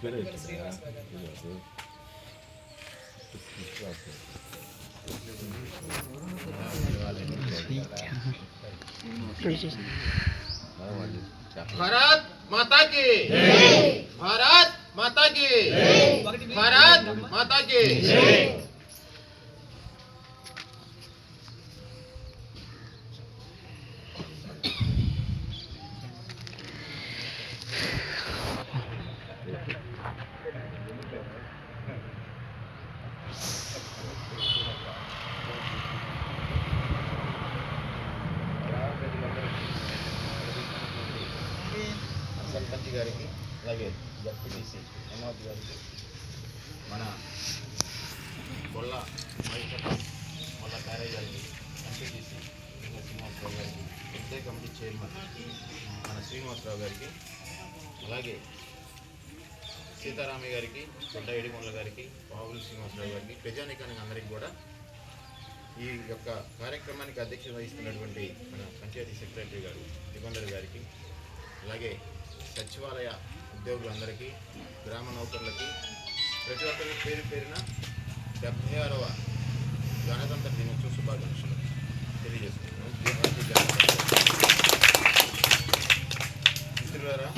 भारत माता की, भारत माता की, भारत माता की। सरपंच गारी అలాగే జడ్పీటీసీ హేమావతి గారికి మన కొల్ల మల్ల ప్యారేజ్ గారికి ఎంపీటీసీ శ్రీనివాసరావు గారికి ఎస్ఐ కమిటీ చైర్మన్ మన శ్రీనివాసరావు గారికి అలాగే సీతారామయ్య గారికి కొండ ఏడికొండల గారికి పావులు శ్రీనివాసరావు గారికి ప్రజానికానికి అందరికీ కూడా ఈ యొక్క కార్యక్రమానికి అధ్యక్షత వహిస్తున్నటువంటి మన పంచాయతీ సెక్రటరీ గారు దిగంధర్ గారికి అలాగే సచివాలయ ఉద్యోగులందరికీ గ్రామ నౌకర్లకి ప్రతి ఒక్కరి పేరు పేరున 76వ గణతంత్ర దినోత్సవ శుభాకాంక్షలు తెలియజేస్తున్నాను. మిత్రులారా,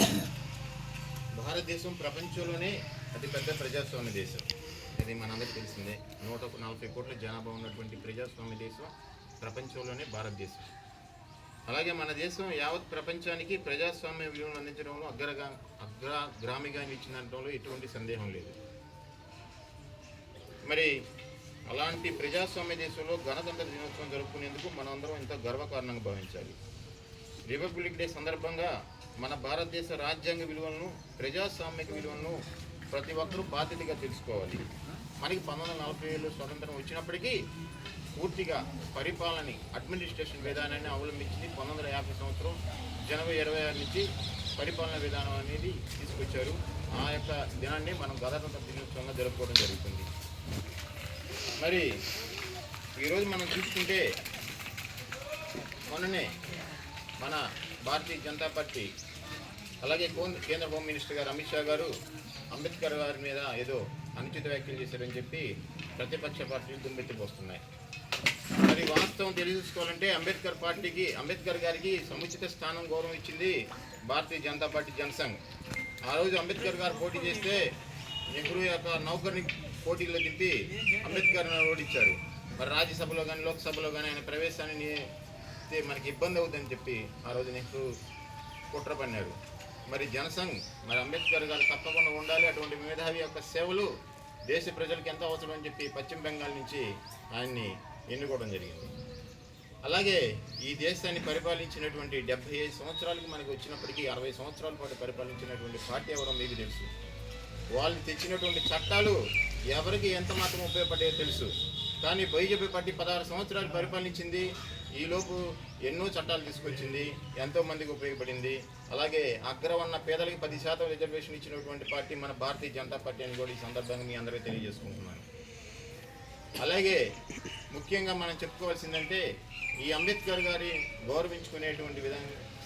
భారతదేశం ప్రపంచంలోనే అతిపెద్ద ప్రజాస్వామ్య దేశం. ఇది మనందరికీ తెలిసిందే. 140 కోట్ల జనాభా ఉన్నటువంటి ప్రజాస్వామ్య దేశం ప్రపంచంలోనే భారతదేశం. అలాగే మన దేశం యావత్ ప్రపంచానికి ప్రజాస్వామ్య విలువలను అందించడంలో అగ్రగామిగా నిలిచినడంలో ఎటువంటి సందేహం లేదు. మరి అలాంటి ప్రజాస్వామ్య దేశంలో గణతంత్ర దినోత్సవం జరుపుకునేందుకు మనందరం ఎంతో గర్వకారణంగా భావించాలి. రిపబ్లిక్ డే సందర్భంగా మన భారతదేశ రాజ్యాంగ విలువలను, ప్రజాస్వామిక విలువలను ప్రతి ఒక్కరూ బాధ్యతగా తెలుసుకోవాలి. మనకి 1947లో స్వతంత్రం వచ్చినప్పటికీ పూర్తిగా పరిపాలనని, అడ్మినిస్ట్రేషన్ విధానాన్ని అవలంబించింది 1950 సంవత్సరం జనవరి 26 నుంచి పరిపాలన విధానం అనేది తీసుకొచ్చారు. ఆ యొక్క దినాన్ని మనం గణతంత్ర దినోత్సవంగా జరుపుకోవడం జరుగుతుంది. మరి ఈరోజు మనం చూసుకుంటే మొన్ననే మన భారతీయ జనతా పార్టీ అలాగే కేంద్ర హోమ్ మినిస్టర్ గారు అమిత్ షా గారు అంబేద్కర్ గారి మీద ఏదో అనుచిత వ్యాఖ్యలు చేశారని చెప్పి ప్రతిపక్ష పార్టీలు దుమ్మెత్తిపోస్తున్నాయి. మరి వాస్తవం తెలియజేసుకోవాలంటే అంబేద్కర్ గారికి సముచిత స్థానం గౌరవం ఇచ్చింది భారతీయ జనతా పార్టీ జనసంఘ్. ఆ రోజు అంబేద్కర్ గారు పోటీ చేస్తే నెహ్రూ యొక్క నౌకర్ని పోటీలో దింపి అంబేద్కర్ని ఓడించారు. మరి రాజ్యసభలో కానీ లోక్సభలో కానీ ఆయన ప్రవేశాన్ని మనకి ఇబ్బంది అవుతుందని చెప్పి ఆ రోజు నెహ్రూ కుట్ర పన్నారు. మరి జనసంఘ్ మరి అంబేద్కర్ గారు తప్పకుండా ఉండాలి, అటువంటి మేధావి యొక్క సేవలు దేశ ప్రజలకు ఎంత అవసరం అని చెప్పి పశ్చిమ బెంగాల్ నుంచి ఆయన్ని ఎన్నుకోవడం జరిగింది. అలాగే ఈ దేశాన్ని పరిపాలించినటువంటి 75 సంవత్సరాలకు మనకి వచ్చినప్పటికీ 60 సంవత్సరాల పాటు పరిపాలించినటువంటి పార్టీ ఎవరో మీకు తెలుసు. వాళ్ళు తెచ్చినటువంటి చట్టాలు ఎవరికి ఎంత మాత్రం ఉపయోగపడేదో తెలుసు. కానీ బీజేపీ పార్టీ 16 సంవత్సరాలు పరిపాలించింది. ఈలోపు ఎన్నో చట్టాలు తీసుకొచ్చింది, ఎంతోమందికి ఉపయోగపడింది. అలాగే అగ్రవర్ణ పేదలకి 10% రిజర్వేషన్ ఇచ్చినటువంటి పార్టీ మన భారతీయ జనతా పార్టీ అని కూడా ఈ సందర్భంగా మీ అందరికీ తెలియజేసుకుంటున్నాను. అలాగే ముఖ్యంగా మనం చెప్పుకోవాల్సిందంటే ఈ అంబేద్కర్ గారి గౌరవించుకునేటువంటి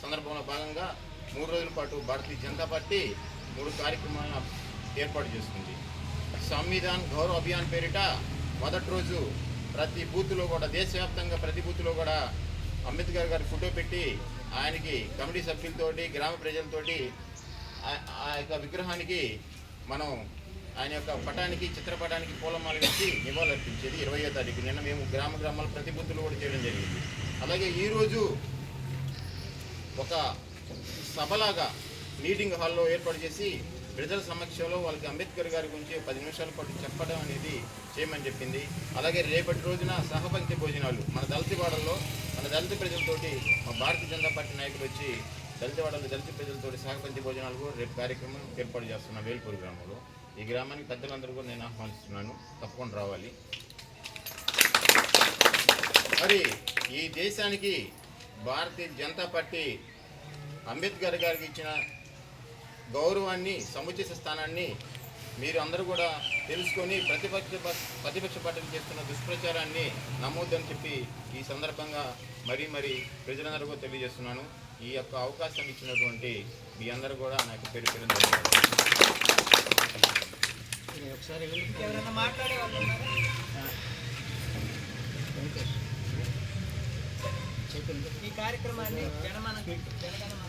సందర్భంలో భాగంగా 3 రోజుల పాటు భారతీయ జనతా పార్టీ 3 కార్యక్రమాలను ఏర్పాటు చేసుకుంది. సంవిధాన్ గౌరవ్ అభియాన్ పేరిట మొదటి రోజు ప్రతి బూత్లో కూడా, దేశవ్యాప్తంగా ప్రతి బూత్లో కూడా అంబేద్కర్ గారి ఫోటో పెట్టి ఆయనకి కమిటీ సభ్యులతోటి, గ్రామ ప్రజలతోటి ఆ యొక్క విగ్రహానికి మనం ఆయన యొక్క పటానికి, చిత్రపటానికి పూలమాల వేసి నివాళులర్పించేది 20వ తారీఖు. నిన్న మేము గ్రామాల ప్రతి బూత్లో కూడా చేయడం జరిగింది. అలాగే ఈరోజు ఒక సభలాగా మీటింగ్ హాల్లో ఏర్పాటు చేసి ప్రజల సమక్షంలో వాళ్ళకి అంబేద్కర్ గారి గురించి 10 నిమిషాల పాటు చెప్పడం అనేది చేయమని చెప్పింది. అలాగే రేపటి రోజున సహపంక్తి భోజనాలు మన దళితవాడల్లో మన దళిత ప్రజలతోటి మా భారతీయ జనతా పార్టీ నాయకులు వచ్చి దళితవాడలో దళిత ప్రజలతోటి సహపంక్తి భోజనాలు కూడా రేపు కార్యక్రమం ఏర్పాటు చేస్తున్నాం వేల్పూర్ గ్రామంలో. ఈ గ్రామానికి పెద్దలందరూ కూడా నేను ఆహ్వానిస్తున్నాను, తప్పకుండా రావాలి. మరి ఈ దేశానికి భారతీయ జనతా పార్టీ అంబేద్కర్ గారికి ఇచ్చిన గౌరవాన్ని, సముచిత స్థానాన్ని మీరు అందరూ కూడా తెలుసుకొని ప్రతిపక్ష పార్టీలు చేస్తున్న దుష్ప్రచారాన్ని నమ్మొద్దని చెప్పి ఈ సందర్భంగా మరీ ప్రజలందరూ కూడా తెలియజేస్తున్నాను. ఈ యొక్క అవకాశం ఇచ్చినటువంటి మీ అందరూ కూడా నాకు పేరు ఎవరైనా మాట్లాడే వాళ్ళు ఉన్నారా? ఈ కార్యక్రమాన్ని జనగణమన పూర్తి చేద్దాం.